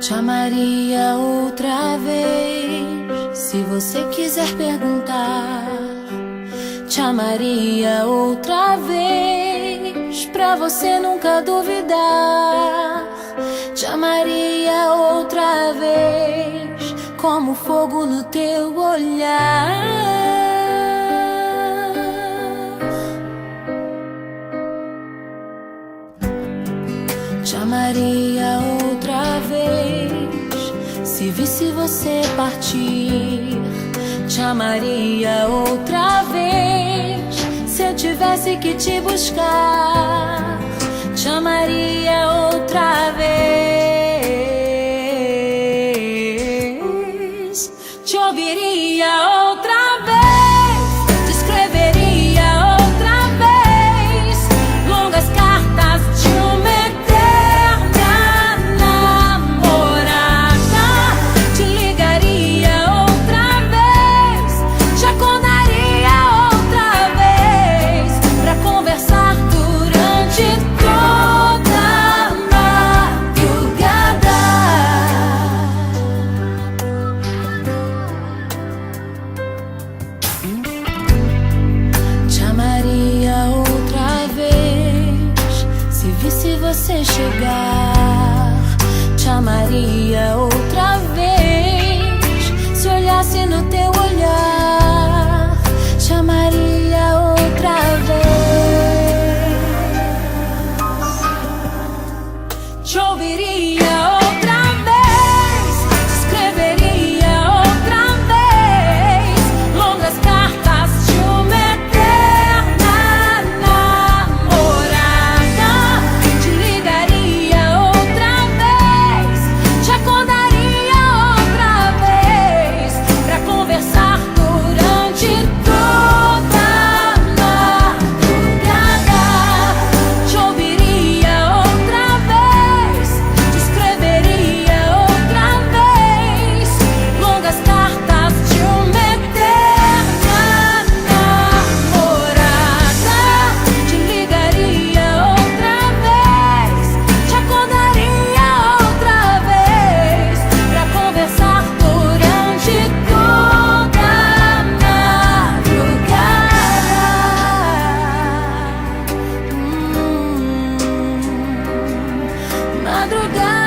Te amaria outra vez, se você quiser perguntar. Te amaria outra vez, pra você nunca duvidar. Te amaria outra vez, como fogo no teu olhar. Te amaria outra vez, se visse você partir. Te amaria outra vez, se eu tivesse que te buscar. Te amaria outra vez, te ouviria outra vez, te escreveria outra vez longas cartas de uma eterna namorada. Te ligaria outra vez, te acordaria outra vez pra conversar durante toda a madrugada. Te amaria outra vez, se visse você chegar. Te amaria outra vez, se olhasse no teu olhar. Te amaria outra vez, te ouviria outra vez, te escreveria outra vez longas cartas de uma eterna namorada. Te ligaria outra vez, te acordaria outra vez pra conversar durante toda a madrugada. Te ouviria outra vez, te escreveria outra vez longas cartas de uma eterna namorada. Te ligaria outra vez, te acordaria outra vez pra conversar durante toda a madrugada. Madrugada.